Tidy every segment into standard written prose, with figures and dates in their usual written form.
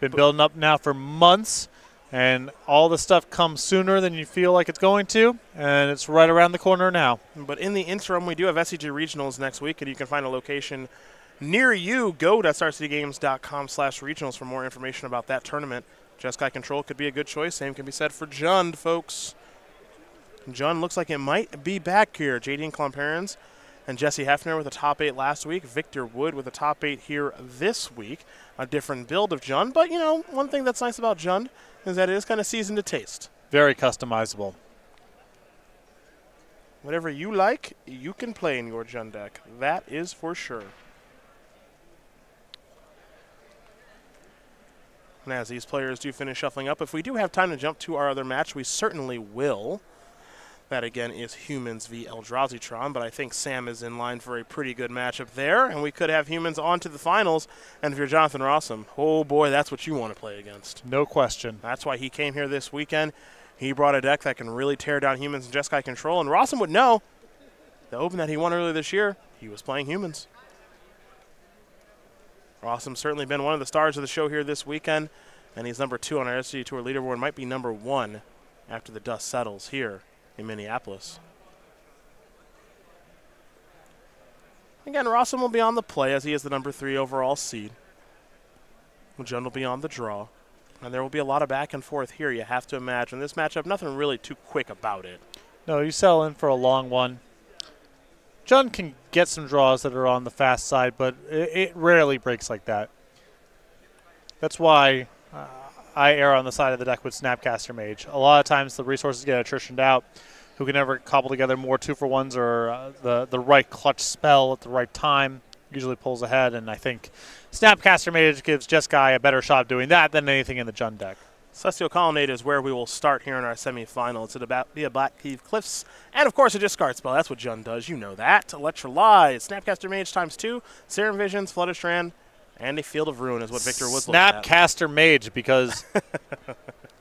Been building up now for months, and all the stuff comes sooner than you feel like it's going to, and it's right around the corner now. But in the interim, we do have SCG Regionals next week, and you can find a location near you. Go to StarCityGames.com/regionals for more information about that tournament. Jeskai Control could be a good choice. Same can be said for Jund, folks. Jund looks like it might be back here. JD and Klomperens and Jesse Hefner with a top 8 last week. Victor Wood with a top 8 here this week. A different build of Jund. But, you know, one thing that's nice about Jund is that it is kind of seasoned to taste. Very customizable. Whatever you like, you can play in your Jund deck. That is for sure. And as these players do finish shuffling up, if we do have time to jump to our other match, we certainly will. That, again, is Humans v. Eldrazi-tron, but I think Sam is in line for a pretty good matchup there, and we could have Humans on to the finals. And if you're Jonathan Rosum, oh boy, that's what you want to play against. No question. That's why he came here this weekend. He brought a deck that can really tear down Humans and Jeskai Control, and Rosum would know the Open that he won earlier this year, he was playing Humans. Rosum's certainly been one of the stars of the show here this weekend, and he's number 2 on our SCG Tour leaderboard, might be number 1 after the dust settles here in Minneapolis. Again, Rosum will be on the play as he is the number 3 overall seed. Jund will be on the draw. And there will be a lot of back and forth here, you have to imagine. This matchup, nothing really too quick about it. No, you settle in for a long one. Jund can get some draws that are on the fast side, but it rarely breaks like that. That's why I err on the side of the deck with Snapcaster Mage. A lot of times the resources get attritioned out. Who can never cobble together more 2-for-1s or the right clutch spell at the right time usually pulls ahead, and I think Snapcaster Mage gives Jeskai a better shot of doing that than anything in the Jund deck. Celestial Colonnade is where we will start here in our semifinals. It'll be a Black Cleave Cliffs, and of course a discard spell. That's what Jund does. You know that. Electrolyze, Snapcaster Mage ×2, Serum Visions, Flooded Strand, and a Field of Ruin is what Victor Woods looking at. Snapcaster Mage, because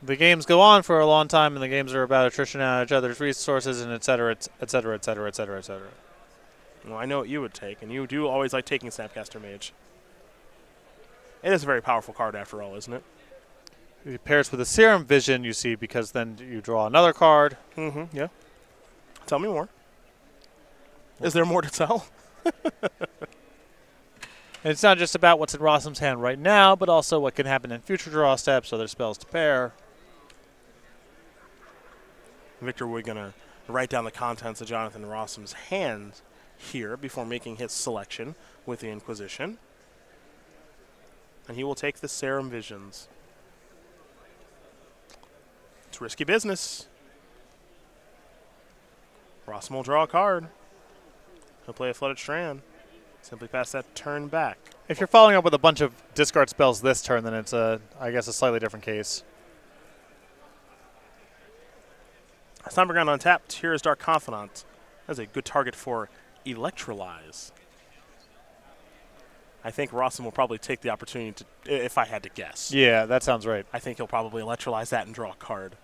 the games go on for a long time, and the games are about attrition out of each other's resources, and et cetera, et cetera, et cetera, et cetera, et cetera. Well, I know what you would take, and you do always like taking Snapcaster Mage. It is a very powerful card after all, isn't it? It pairs with a Serum Vision, you see, because then you draw another card. Mm-hmm, yeah. Tell me more. Is there more to tell? And it's not just about what's in Rosum's hand right now, but also what can happen in future draw steps, other spells to pair. Victor Wood going to write down the contents of Jonathan Rosum's hand here before making his selection with the Inquisition. And he will take the Serum Visions. It's risky business. Rosum will draw a card. He'll play a Flooded Strand. Simply pass that turn back. If you're following up with a bunch of discard spells this turn, then it's, I guess, a slightly different case. Stomperground untapped. Here is Dark Confidant. That's a good target for Electrolyze. I think Rosum will probably take the opportunity to, if I had to guess. Yeah, that sounds right. I think he'll probably Electrolyze that and draw a card.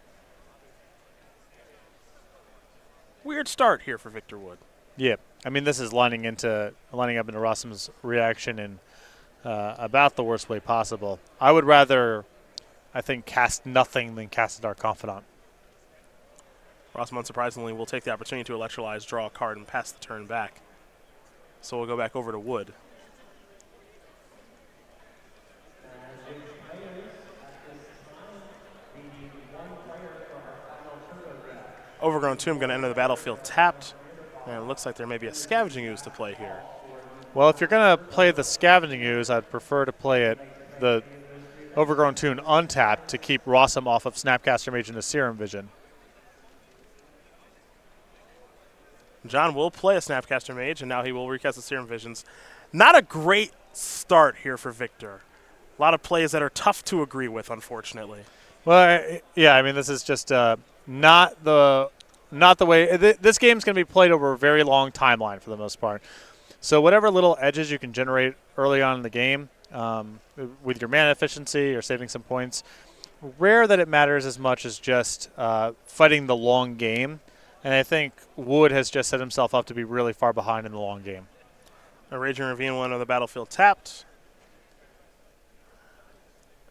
Weird start here for Victor Wood. Yeah, I mean, this is lining up into Rosum's reaction in about the worst way possible. I would rather, I think, cast nothing than cast a Dark Confidant. Rosum, unsurprisingly, will take the opportunity to Electrolyze, draw a card, and pass the turn back. So we'll go back over to Wood. Overgrown Tomb going to enter the battlefield tapped. And it looks like there may be a Scavenging Ooze to play here. Well, if you're going to play the Scavenging Ooze, I'd prefer to play it, the Overgrown Tomb untapped to keep Rosum off of Snapcaster Mage and the Serum Vision. John will play a Snapcaster Mage, and now he will recast the Serum Visions. Not a great start here for Victor. A lot of plays that are tough to agree with, unfortunately. Well, yeah, I mean, this is just not the way. This game's going to be played over a very long timeline for the most part. So whatever little edges you can generate early on in the game with your mana efficiency or saving some points, rare that it matters as much as just fighting the long game. And I think Wood has just set himself up to be really far behind in the long game. A Raging Ravine will enter the battlefield tapped.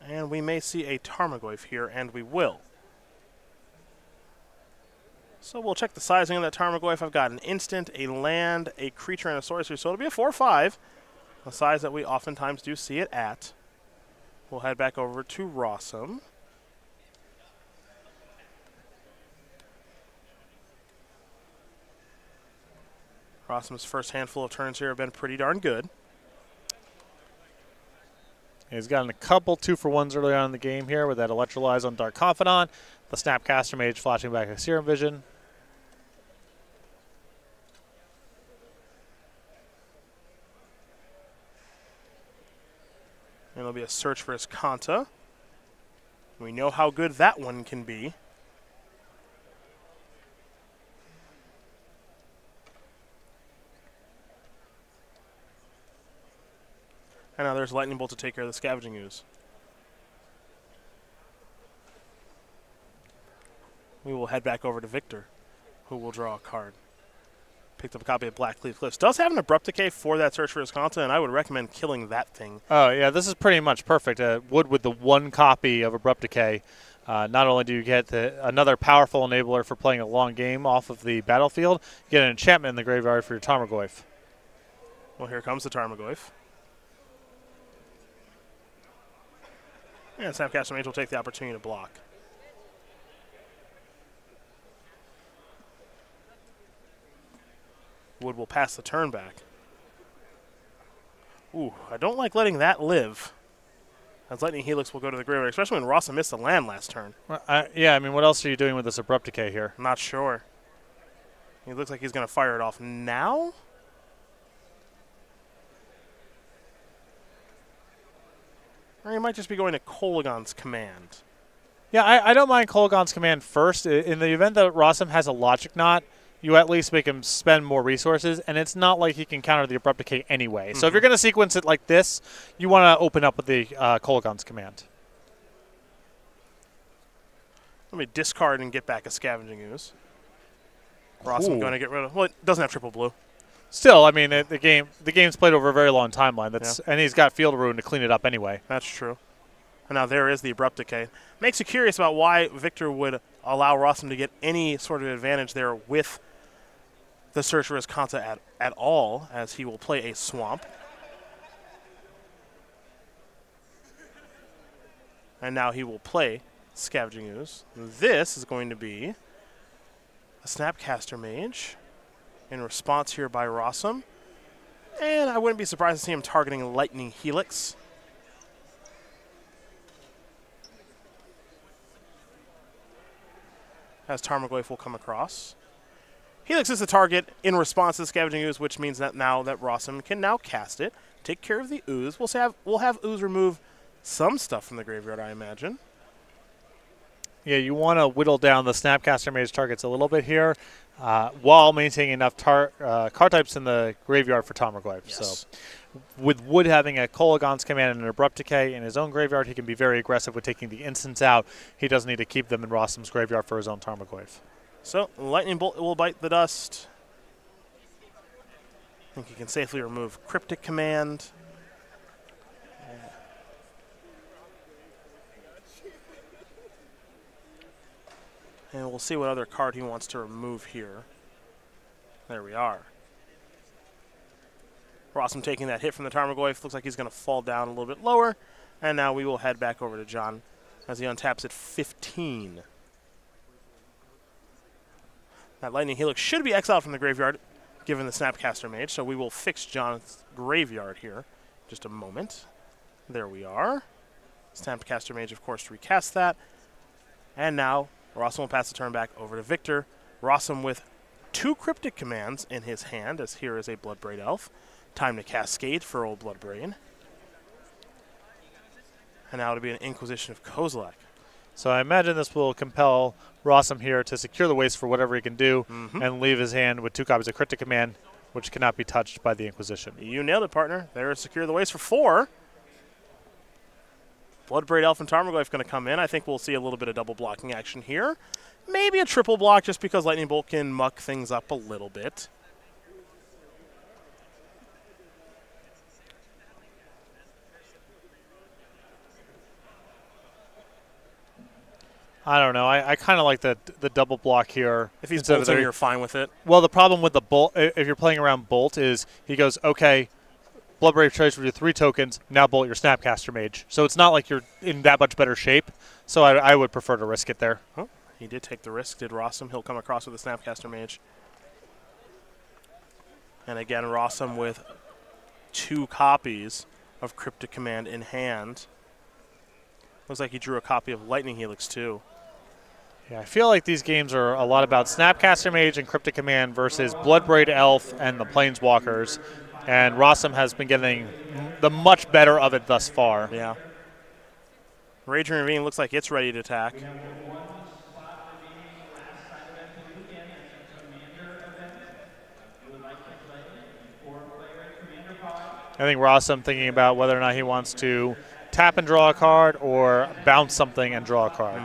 And we may see a Tarmogoyf here, and we will. So we'll check the sizing of that Tarmogoyf. I've got an instant, a land, a creature, and a sorcery. So it'll be a 4/5, the size that we oftentimes do see it at. We'll head back over to Rosum. Rosum's first handful of turns here have been pretty darn good. He's gotten a couple 2-for-1s early on in the game here with that Electrolyze on Dark Confidant, the Snapcaster Mage flashing back a Serum Vision. And it'll be a search for his Kanta. We know how good that one can be. And now there's Lightning Bolt to take care of the Scavenging Ooze. We will head back over to Victor, who will draw a card. Picked up a copy of Blackleaf Cliffs. Does have an Abrupt Decay for that search for his Kanta, and I would recommend killing that thing. Oh, yeah, this is pretty much perfect. Wood with the one copy of Abrupt Decay. Not only do you get another powerful enabler for playing a long game off of the battlefield, you get an enchantment in the graveyard for your Tarmogoyf. Well, here comes the Tarmogoyf. And Snapcaster Mage will take the opportunity to block. Wood will pass the turn back. Ooh, I don't like letting that live. As Lightning Helix will go to the graveyard, especially when Rosum missed the land last turn. Well, yeah, I mean, what else are you doing with this Abrupt Decay here? I'm not sure. He looks like he's going to fire it off now. Or he might just be going to Kolaghan's Command. Yeah, I don't mind Kolaghan's Command first. In the event that Rosum has a Logic Knot, you at least make him spend more resources, and it's not like he can counter the Abrupt Decay anyway. So if you're going to sequence it like this, you want to open up with the Kolaghan's Command. Let me discard and get back a Scavenging Ooze. Rosum going to get rid of. Well, it doesn't have triple blue. Still, I mean, the game's played over a very long timeline. And he's got Field Ruin to clean it up anyway. That's true. And now there is the Abrupt Decay. Makes you curious about why Victor would allow Rosum to get any sort of advantage there with the search for his Kanta at all, as he will play a Swamp. And now he will play Scavenging Ooze. This is going to be a Snapcaster Mage in response here by Rosum. And I wouldn't be surprised to see him targeting Lightning Helix. As Tarmogoyf will come across. Helix is the target in response to the Scavenging Ooze, which means that now that Rosum can now cast it, take care of the Ooze. We'll have Ooze remove some stuff from the graveyard, I imagine. Yeah, you want to whittle down the Snapcaster Mage targets a little bit here while maintaining enough card types in the graveyard for Tarmogoyf. Yes. So with Wood having a Kolaghan's Command and an Abrupt Decay in his own graveyard, he can be very aggressive with taking the instants out. He doesn't need to keep them in Rosum's graveyard for his own Tarmogoyf. So Lightning Bolt will bite the dust. I think he can safely remove Cryptic Command. And we'll see what other card he wants to remove here. There we are. Rosum taking that hit from the Tarmogoyf. Looks like he's going to fall down a little bit lower. And now we will head back over to John as he untaps at 15. That Lightning Helix should be exiled from the graveyard, given the Snapcaster Mage. So we will fix John's graveyard here in just a moment. There we are. Snapcaster Mage, of course, to recast that. And now Rosum will pass the turn back over to Victor. Rosum with 2 Cryptic Commands in his hand, as here is a Bloodbraid Elf. Time to Cascade for old Bloodbraid. And now it'll be an Inquisition of Kozilek. So I imagine this will compel Rosum here to secure the waste for whatever he can do and leave his hand with 2 copies of Cryptic Command, which cannot be touched by the Inquisition. You nailed it, partner. There's Secure the Waste for 4. Bloodbraid Elf and Tarmogoyf going to come in. I think we'll see a little bit of double blocking action here. Maybe a triple block just because Lightning Bolt can muck things up a little bit. I don't know. I kind of like the double block here. If he's instead of bolting, you're fine with it. Well, the problem with the bolt, if you're playing around bolt, is he goes, okay, Bloodbrave Treasure with your 3 tokens, now bolt your Snapcaster Mage. So it's not like you're in that much better shape. So I would prefer to risk it there. Oh, he did take the risk, did Rosum. He'll come across with a Snapcaster Mage. And again, Rosum with 2 copies of Cryptic Command in hand. Looks like he drew a copy of Lightning Helix too. Yeah, I feel like these games are a lot about Snapcaster Mage and Cryptic Command versus Bloodbraid Elf and the Planeswalkers. And Rosum has been getting the much better of it thus far. Yeah. Raging Ravine looks like it's ready to attack. I think Rosum thinking about whether or not he wants to tap and draw a card or bounce something and draw a card.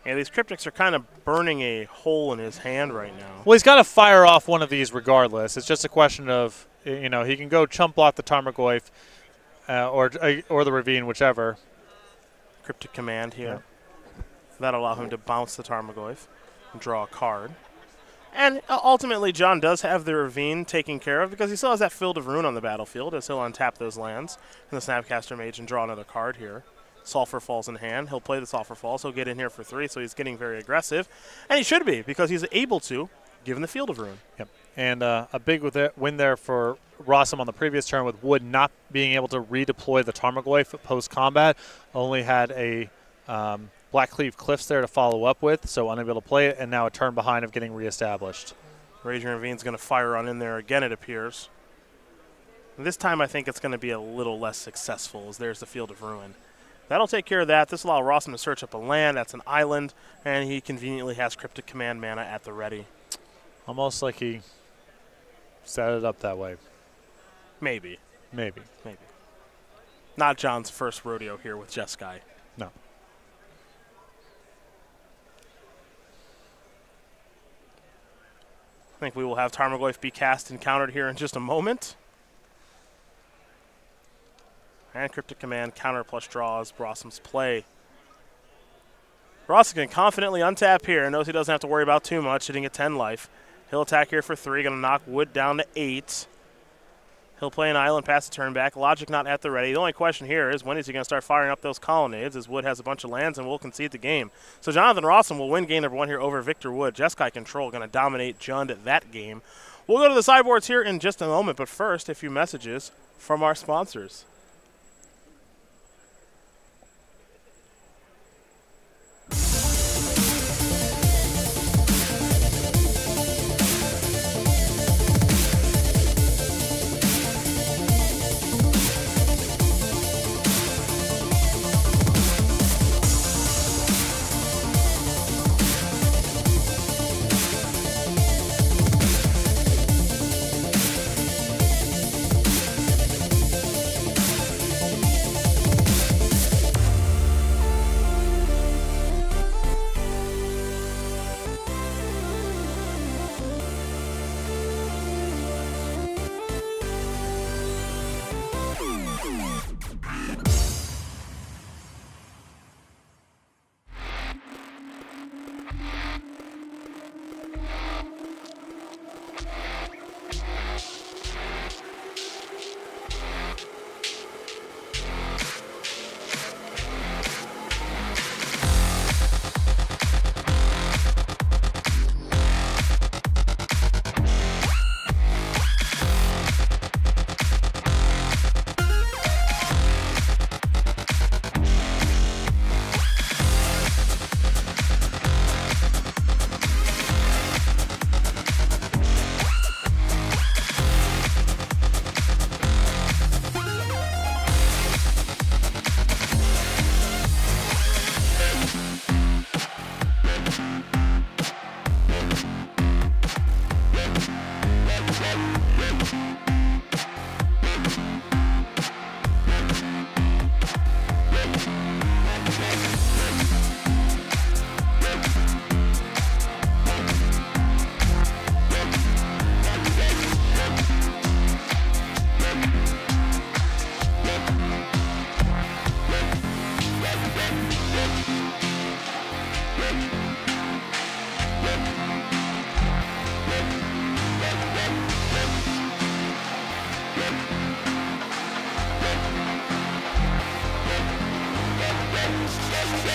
Yeah, these Cryptics are kind of burning a hole in his hand right now. Well, he's got to fire off one of these regardless. It's just a question of, you know, he can go chump block the Tarmogoyf or the Ravine, whichever. Cryptic Command here. Yeah. That'll allow him to bounce the Tarmogoyf and draw a card. And ultimately, John does have the Ravine taken care of because he still has that Field of Ruin on the battlefield as he'll untap those lands and the Snapcaster Mage and draw another card here. Sulfur Falls in hand. He'll play the Sulfur Falls. He'll get in here for 3, so he's getting very aggressive. And he should be because he's able to, given the Field of Ruin. Yep. And a big win there for Rosum on the previous turn with Wood not being able to redeploy the Tarmogoyf post-combat. Only had a Blackcleave Cliffs there to follow up with, so unable to play it, and now a turn behind of getting reestablished. Raging Ravine's going to fire on in there again, it appears. And this time I think it's going to be a little less successful as there's the Field of Ruin. That'll take care of that. This will allow Rosum to search up a land. That's an island, and he conveniently has Cryptic Command mana at the ready. Almost like he set it up that way. Maybe. Maybe. Maybe. Not John's first rodeo here with Jeskai. No. I think we will have Tarmogoyf be cast and countered here in just a moment. And Cryptic Command, counter plus draws, Rosum's play. Rosum can confidently untap here and knows he doesn't have to worry about too much, hitting at 10 life. He'll attack here for 3, going to knock Wood down to 8. He'll play an island, pass the turn back. Logic not at the ready. The only question here is when is he going to start firing up those colonnades as Wood has a bunch of lands and will concede the game. So Jonathan Rosum will win game number 1 here over Victor Wood. Jeskai Control going to dominate Jund at that game. We'll go to the sideboards here in just a moment, but first a few messages from our sponsors.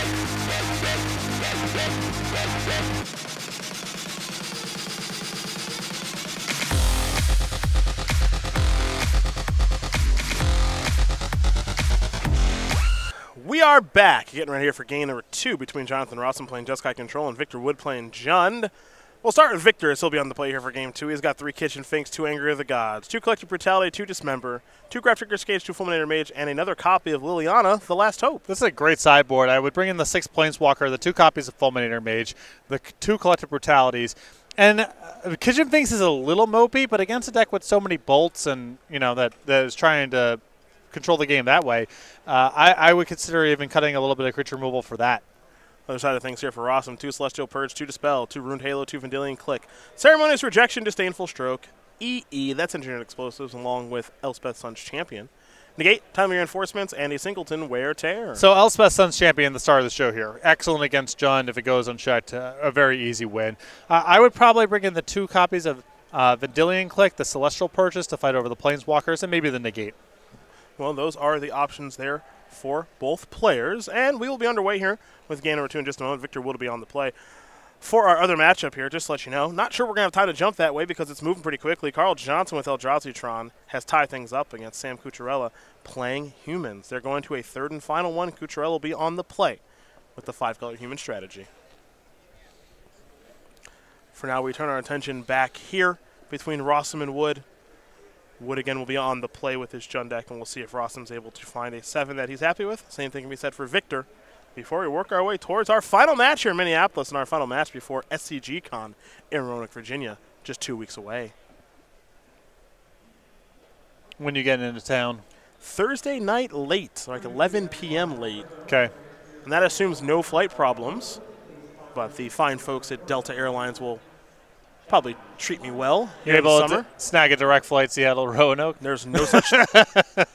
We are back, getting right here for game number 2 between Jonathan Rosum playing Jeskai Control and Victor Wood playing Jund. We'll start with Victor as he'll be on the play here for game 2. He's got 3 Kitchen Finks, 2 Anger of the Gods, 2 Collective Brutality, 2 Dismember, 2 Graph Trigger Scage, 2 Fulminator Mage, and another copy of Liliana, The Last Hope. This is a great sideboard. I would bring in the 6 Planeswalker, the 2 copies of Fulminator Mage, the 2 Collective Brutalities. And Kitchen Finks is a little mopey, but against a deck with so many bolts and, that is trying to control the game that way, I would consider even cutting a little bit of creature removal for that. Other side of things here for Rosum, 2 Celestial Purge, 2 Dispel, 2 Runed Halo, 2 Vendilion Click, Ceremonious Rejection, Disdainful Stroke, EE, that's Engineered Explosives, along with Elspeth Sun's Champion. Negate, Time of Your Enforcements, and a Singleton Wear Tear. So Elspeth Sun's Champion, the start of the show here. Excellent against Jund if it goes unchecked. A very easy win. I would probably bring in the 2 copies of Vendilion Click, the Celestial Purchase to fight over the Planeswalkers, and maybe the Negate. Well, those are the options there for both players. And we will be underway here with game number 2 in just a moment. Victor will be on the play. For our other matchup here, just to let you know, not sure we're going to have time to jump that way because it's moving pretty quickly. Carl Johnson with Eldrazi has tied things up against Sam Cucurella playing Humans. They're going to a 3rd and final one. Cucurella will be on the play with the 5-color Human strategy. For now, we turn our attention back here between Rosum and Wood. Wood again will be on the play with his Jund deck, and we'll see if Rossum's able to find a 7 that he's happy with. Same thing can be said for Victor. Before we work our way towards our final match here in Minneapolis and our final match before SCG Con in Roanoke, Virginia, just 2 weeks away. When you get into town? Thursday night late, like 11 p.m. late. Okay. And that assumes no flight problems, but the fine folks at Delta Airlines will probably treat me well. You're able to snag a direct flight Seattle Roanoke. There's no such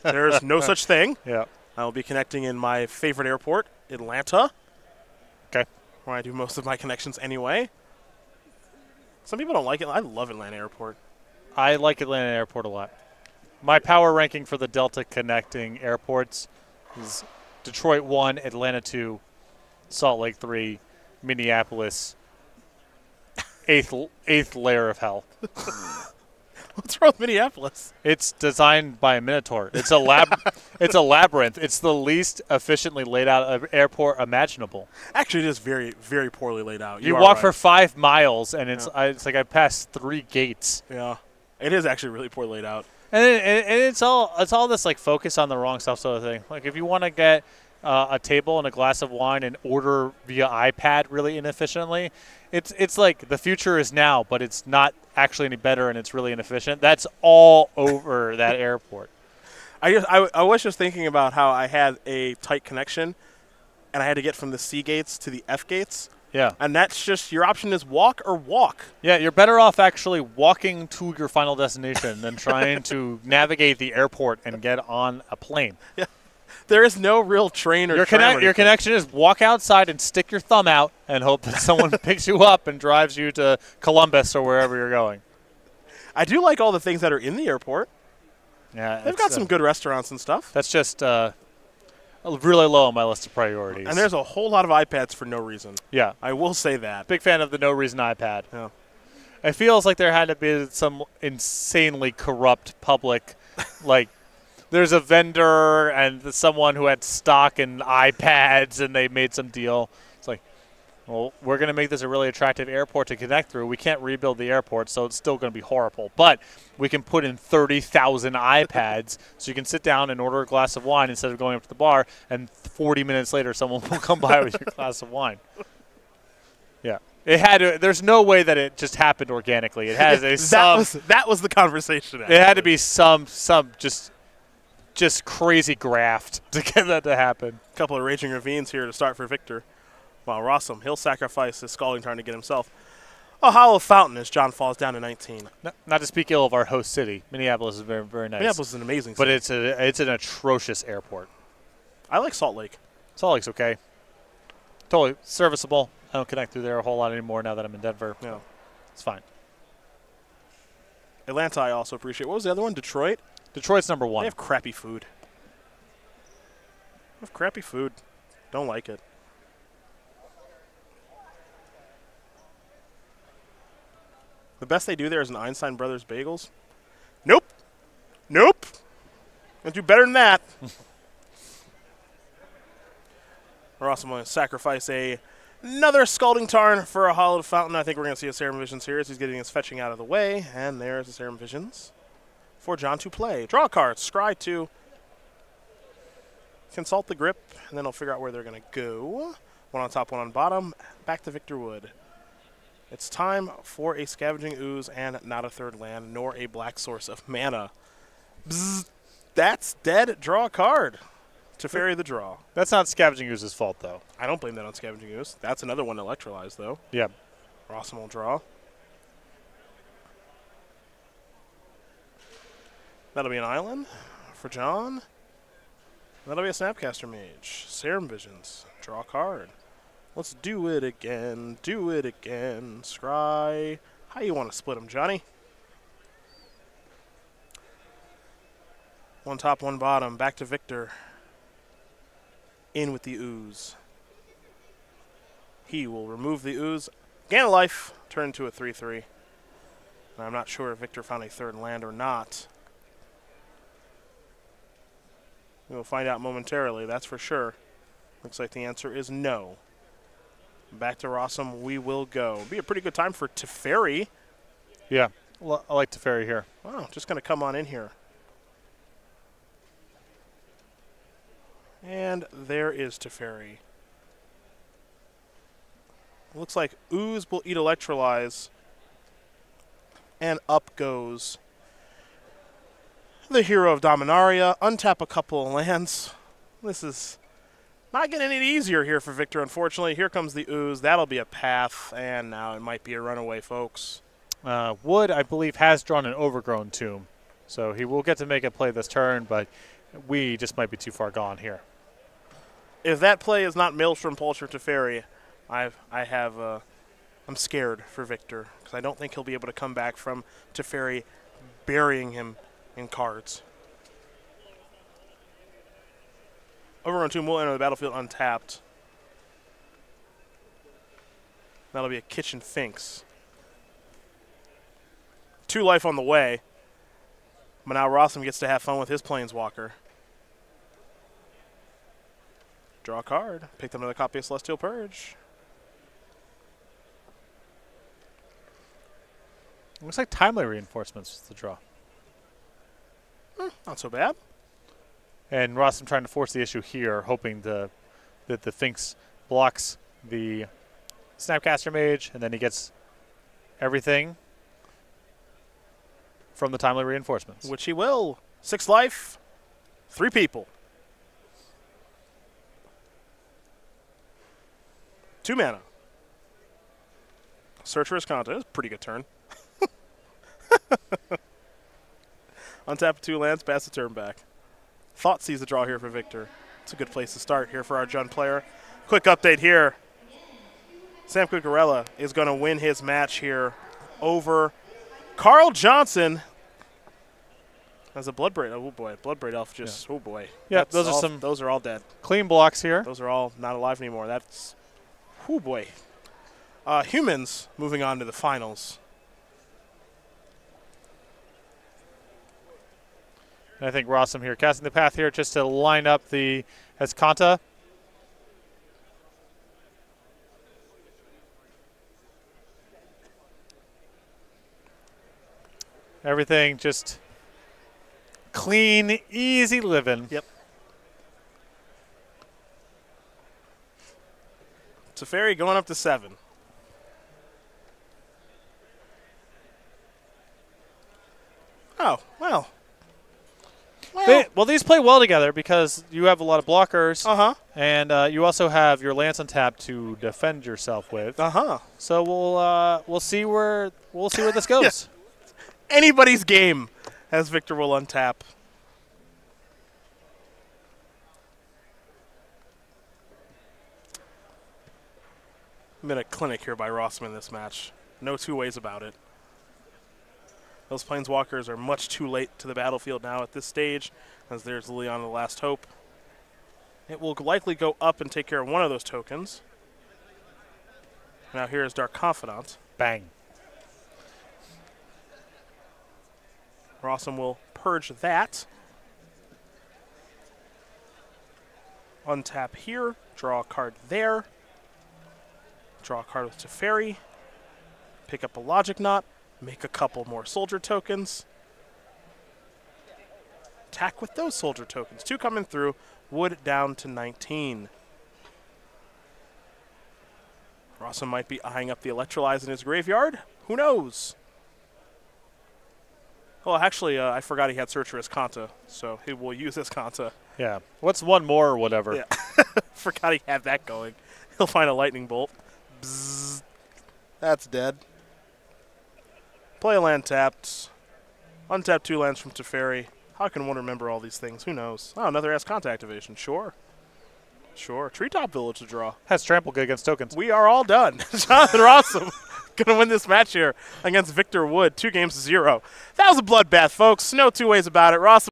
there's no such thing. Yeah. I will be connecting in my favorite airport, Atlanta. Okay. Where I do most of my connections anyway. Some people don't like it. I love Atlanta Airport. I like Atlanta Airport a lot. My power ranking for the Delta connecting airports is Detroit 1, Atlanta 2, Salt Lake 3, Minneapolis, eighth layer of hell. What's wrong with Minneapolis? It's designed by a minotaur. It's a it's a labyrinth. It's the least efficiently laid out airport imaginable. Actually, it is very, very poorly laid out. You walk for 5 miles, and it's like I passed 3 gates. Yeah, it is actually really poorly laid out. And it's all this like focus on the wrong stuff sort of thing. Like if you want to get a table and a glass of wine and order via iPad really inefficiently, it's like the future is now, but it's not actually any better and it's really inefficient. That's all over that airport. I was just thinking about how I had a tight connection and I had to get from the C gates to the F gates. Yeah. And that's just your option is walk or walk. Yeah, you're better off actually walking to your final destination than trying to navigate the airport and get on a plane. Yeah. There is no real train or tram. Your connection is walk outside and stick your thumb out and hope that someone picks you up and drives you to Columbus or wherever you're going. I do like all the things that are in the airport. Yeah, they've got some good restaurants and stuff. That's just really low on my list of priorities. And there's a whole lot of iPads for no reason. Yeah. I will say that. Big fan of the no reason iPad. Yeah. It feels like there had to be some insanely corrupt public, like there's a vendor and someone who had stock in iPads and they made some deal. It's like, well, we're going to make this a really attractive airport to connect through. We can't rebuild the airport, so it's still going to be horrible. But we can put in 30,000 iPads so you can sit down and order a glass of wine instead of going up to the bar, and 40 minutes later someone will come by with your glass of wine. Yeah. It had to, there's no way that it just happened organically. It has that was the conversation. It had to be some just crazy graft to get that to happen. A couple of Raging Ravines here to start for Victor. While Rosum, he'll sacrifice his Scalding Tarn to get himself a Hollow Fountain as John falls down to 19. Not to speak ill of our host city. Minneapolis is very, very nice. Minneapolis is an amazing city. But it's an atrocious airport. I like Salt Lake. Salt Lake's okay. Totally serviceable. I don't connect through there a whole lot anymore now that I'm in Denver. No. It's fine. Atlanta I also appreciate. What was the other one? Detroit? Detroit's number 1. They have crappy food. Don't like it. The best they do there is an Einstein Brothers Bagels. Nope. Nope. Gonna do better than that. We're also going to sacrifice another Scalding Tarn for a Hallowed Fountain. I think we're going to see a Serum Visions here as he's getting his fetching out of the way. And there's the Serum Visions for John to play. Draw cards. Scry 2. Consult the grip, and then he'll figure out where they're going to go. One on top, one on bottom. Back to Victor Wood. It's time for a Scavenging Ooze and not a third land, nor a black source of mana. Bzz, that's dead. Draw a card. Teferi the draw. That's not Scavenging Ooze's fault, though. I don't blame that on Scavenging Ooze. That's another one to electrolyze, though. Yeah. Rosum will draw. That'll be an island for John. That'll be a Snapcaster Mage. Serum Visions. Draw a card. Let's do it again. Do it again. Scry. How you want to split them, Johnny? One top, one bottom. Back to Victor. In with the Ooze. He will remove the Ooze. Gain a life. Turn into a 3-3. I'm not sure if Victor found a third land or not. We'll find out momentarily, that's for sure. Looks like the answer is no. Back to Rosum we will go. Be a pretty good time for Teferi. Yeah, I like Teferi here. Wow, just going to come on in here. And there is Teferi. Looks like Ooze will eat Electrolyze. And up goes the hero of Dominaria. Untap a couple of lands. This is not getting any easier here for Victor, unfortunately. Here comes the Ooze. That'll be a path, and now it might be a runaway, folks. Wood, I believe, has drawn an Overgrown Tomb, so he will get to make a play this turn, but we just might be too far gone here. If that play is not Maelstrom Pulcher Teferi, I'm scared for Victor, because I don't think he'll be able to come back from Teferi burying him in cards. Overrun Tomb will enter the battlefield untapped. That'll be a Kitchen Finks. 2 life on the way. But now Rosum gets to have fun with his Planeswalker. Draw a card. Picked up another copy of Celestial Purge. Looks like Timely Reinforcements was the draw. Not so bad. And Rosum trying to force the issue here, hoping that the Finks blocks the Snapcaster Mage, and then he gets everything from the Timely Reinforcements. Which he will. 6 life, 3 people. 2 mana. Search for his content. That's a pretty good turn. Untap 2 lands, pass the turn back. Thought sees the draw here for Victor. It's a good place to start here for our Jun player. Quick update here. Sam Cucurella is going to win his match here over Carl Johnson. As a Bloodbraid. Oh boy, Bloodbraid Elf just, oh boy. Yeah, those are all dead. Clean blocks here. Those are all not alive anymore. That's, oh boy. Humans moving on to the finals. And I think Rosum here casting the path here just to line up the Escanta. Everything just clean, easy living. Yep. Teferi going up to 7. Oh, well. These play well together because you have a lot of blockers. And you also have your Lance on tap to defend yourself with. So we'll see where this goes. Yeah. Anybody's game, as Victor will untap. Been a clinic here by Rosum in this match. No 2 ways about it. Those Planeswalkers are much too late to the battlefield now at this stage, as there's Liliana the Last Hope. It will likely go up and take care of one of those tokens. Now here is Dark Confidant. Bang. Rosum will purge that. Untap here. Draw a card there. Draw a card with Teferi. Pick up a Logic Knot. Make a couple more soldier tokens. Attack with those soldier tokens. 2 coming through. Wood down to 19. Rosum might be eyeing up the Electrolyze in his graveyard. Who knows? Well, actually, I forgot he had Searcher as Kanta, so he will use his Kanta. Yeah. What's one more or whatever? Yeah. Forgot he had that going. He'll find a Lightning Bolt. Bzzz. That's dead. Play a land tapped. Untap 2 lands from Teferi. How can one remember all these things? Who knows? Oh, another S-Conta activation. Sure. Sure. Treetop Village to draw. Has trample good against tokens. We are all done. Jonathan Rosum going to win this match here against Victor Wood. 2 games to 0. That was a bloodbath, folks. No two ways about it. Rosum